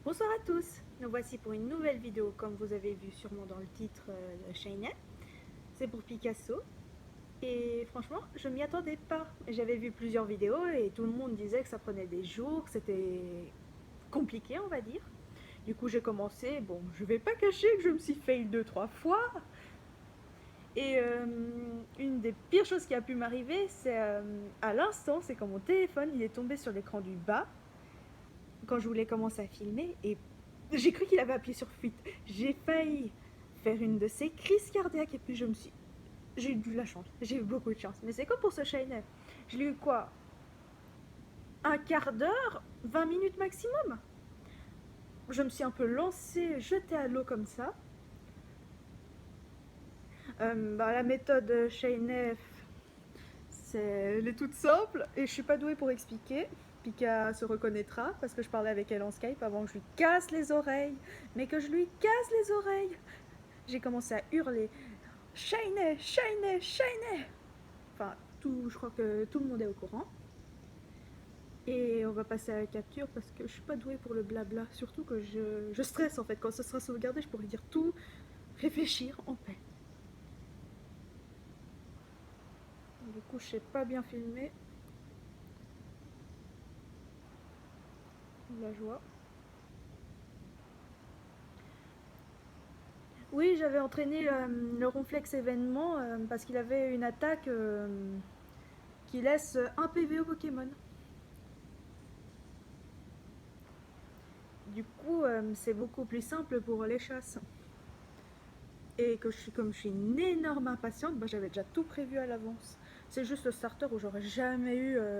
Bonsoir à tous, nous voici pour une nouvelle vidéo comme vous avez vu sûrement dans le titre de Shaynet. C'est pour Picasso et franchement je m'y attendais pas. J'avais vu plusieurs vidéos et tout le monde disait que ça prenait des jours, que c'était compliqué on va dire. Du coup j'ai commencé, bon je vais pas cacher que je me suis fail 2-3 fois. Et une des pires choses qui a pu m'arriver c'est à l'instant, c'est quand mon téléphone il est tombé sur l'écran du bas quand je voulais commencer à filmer et j'ai cru qu'il avait appuyé sur fuite. J'ai failli faire une de ces crises cardiaques et puis j'ai eu de la chance. J'ai eu beaucoup de chance. Mais c'est comme pour ce Shiner. Je l'ai eu quoi, un quart d'heure, 20 minutes maximum. Je me suis un peu lancée, jetée à l'eau comme ça. La méthode Shiner, elle est toute simple et je suis pas douée pour expliquer. Pika se reconnaîtra parce que je parlais avec elle en Skype avant que je lui casse les oreilles. Mais que je lui casse les oreilles, j'ai commencé à hurler Shiny, Shiny, Shiny. Enfin, je crois que tout le monde est au courant. Et on va passer à la capture parce que je suis pas douée pour le blabla. Surtout que je stresse en fait. Quand ce sera sauvegardé, je pourrai dire tout, réfléchir en paix. Du coup, je sais pas bien filmer. La joie. Oui, j'avais entraîné le Ronflex événement parce qu'il avait une attaque qui laisse un PV au Pokémon. Du coup, c'est beaucoup plus simple pour les chasses. Et comme je suis une énorme impatiente, bah, j'avais déjà tout prévu à l'avance. C'est juste le starter où j'aurais jamais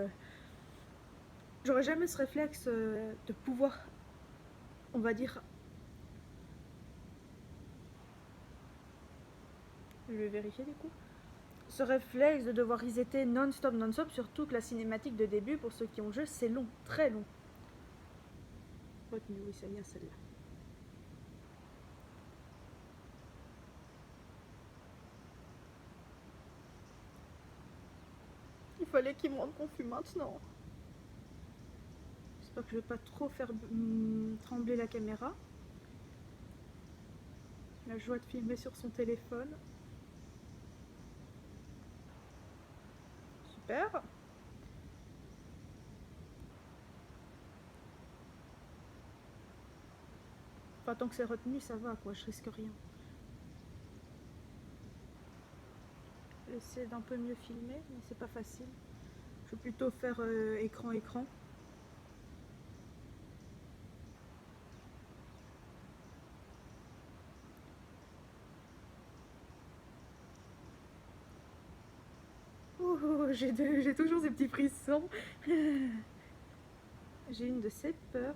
ce réflexe de pouvoir, on va dire, je vais vérifier du coup, ce réflexe de devoir resetter non-stop, surtout que la cinématique de début, pour ceux qui ont joué, c'est long, très long. Retenue, oui, c'est bien celle-là. Il fallait qu'il me rende confus maintenant. J'espère que je vais pas trop faire trembler la caméra. La joie de filmer sur son téléphone. Super. Enfin, tant que c'est retenu, ça va quoi, je risque rien. J'essaie d'un peu mieux filmer, mais c'est pas facile. Je vais plutôt faire écran. J'ai toujours ces petits frissons. J'ai une de ces peurs.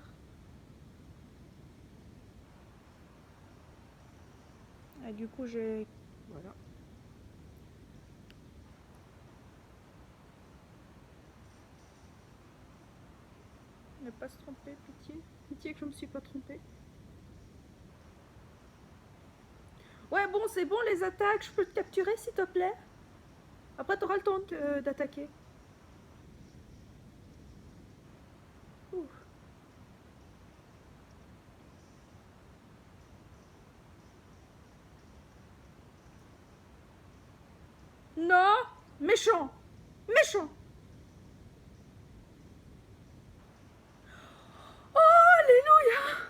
Et du coup, j'ai... Voilà. Ne pas se tromper, pitié. Pitié que je me suis pas trompée. Ouais, bon, c'est bon les attaques. Je peux te capturer, s'il te plaît? Après, t'auras le temps d'attaquer. Non! Méchant! Méchant! Oh, alléluia!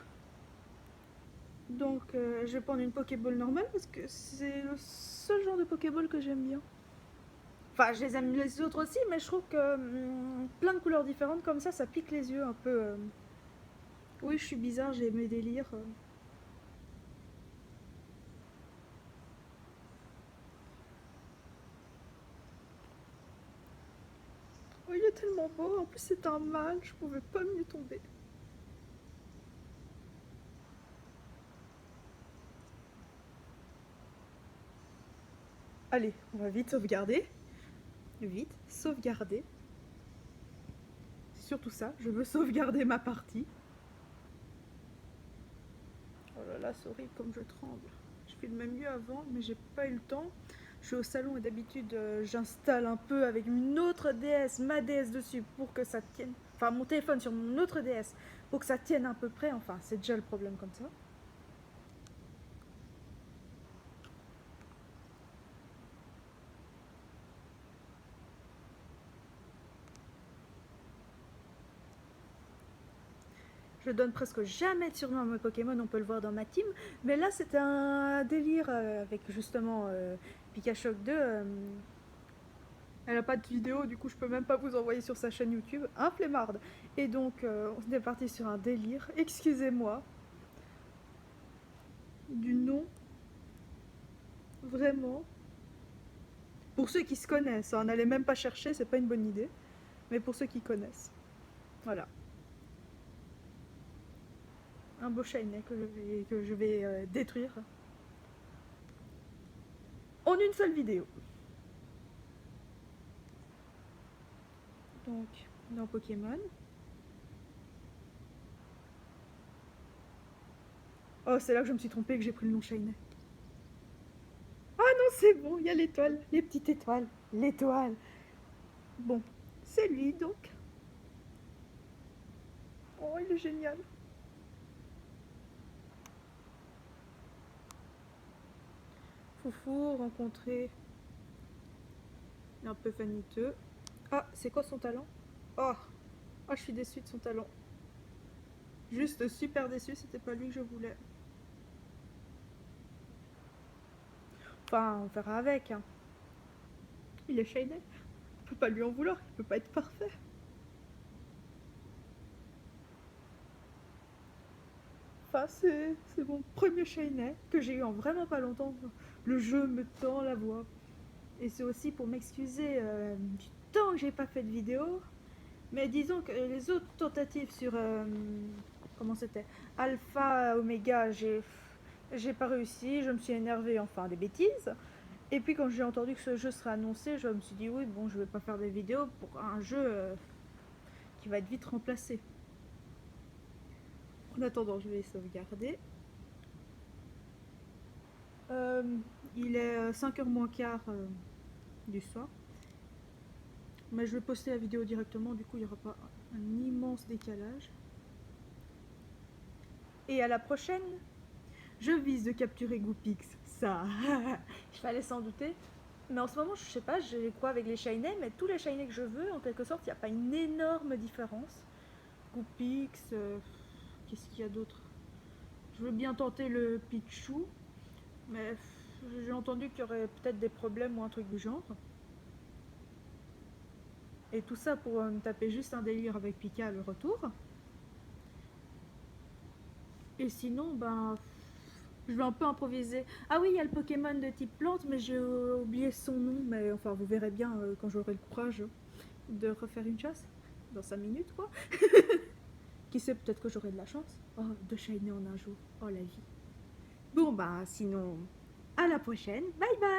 Donc, je vais prendre une Pokéball normale parce que c'est le seul genre de Pokéball que j'aime bien. Enfin, je les aime les autres aussi, mais je trouve que plein de couleurs différentes comme ça pique les yeux un peu. Oui, je suis bizarre, j'ai mes délires. Oh, il est tellement beau, en plus c'est un mâle, je pouvais pas mieux tomber. Allez, on va vite sauvegarder. Vite, sauvegarder. C'est surtout ça, je veux sauvegarder ma partie. Oh là là, c'est horrible comme je tremble. Je filmais mieux avant, mais j'ai pas eu le temps. Je suis au salon et d'habitude j'installe un peu avec une autre DS, ma DS dessus pour que ça tienne. Enfin mon téléphone sur mon autre DS pour que ça tienne à peu près. Enfin, c'est déjà le problème comme ça. Je donne presque jamais de surnom à mes Pokémon, on peut le voir dans ma team. Mais là, c'était un délire avec justement Pikachu 2. Elle a pas de vidéo, du coup, je peux même pas vous envoyer sur sa chaîne YouTube. Un flemmarde. Et donc, on est parti sur un délire. Excusez-moi. Du nom. Vraiment. Pour ceux qui se connaissent, hein, n'allez même pas chercher, c'est pas une bonne idée. Mais pour ceux qui connaissent. Voilà. Un beau shiny que je vais détruire en une seule vidéo. Donc, dans Pokémon. Oh, c'est là que je me suis trompée, que j'ai pris le nom shiny. Ah non, c'est bon, il y a l'étoile, les petites étoiles, l'étoile. Bon, c'est lui donc. Oh, il est génial. Foufou, rencontré un peu vaniteux. Ah, c'est quoi son talent? Oh, oh, je suis déçue de son talent. Juste super déçue, c'était pas lui que je voulais. Enfin, on verra avec. Hein. Il est shiny. On peut pas lui en vouloir, il peut pas être parfait. Enfin, c'est mon premier shiny que j'ai eu en vraiment pas longtemps. Le jeu me tend la voix. Et c'est aussi pour m'excuser du temps que j'ai pas fait de vidéo. Mais disons que les autres tentatives sur comment c'était Alpha, Oméga, j'ai pas réussi, je me suis énervée, enfin des bêtises. Et puis quand j'ai entendu que ce jeu serait annoncé, je me suis dit oui, bon, je vais pas faire des vidéos pour un jeu qui va être vite remplacé. En attendant, je vais sauvegarder. Euh, il est 5h moins quart du soir. Mais je vais poster la vidéo directement, du coup il n'y aura pas un immense décalage. Et à la prochaine, je vise de capturer Goopix. Ça, il fallait s'en douter. Mais en ce moment, je sais pas, j'ai quoi avec les Shiny, mais tous les Shiny que je veux, en quelque sorte, il n'y a pas une énorme différence. Goopix, qu'est-ce qu'il y a d'autre? Je veux bien tenter le Pichu, mais j'ai entendu qu'il y aurait peut-être des problèmes ou un truc du genre. Et tout ça pour me taper juste un délire avec Pika le retour. Et sinon, ben, je vais un peu improviser. Ah oui, il y a le Pokémon de type plante, mais j'ai oublié son nom. Mais enfin, vous verrez bien quand j'aurai le courage de refaire une chasse. Dans 5 minutes, quoi. Qui sait, peut-être que j'aurai de la chance. Oh, de shiner en un jour. Oh, la vie. Bon, bah, sinon, à la prochaine. Bye bye!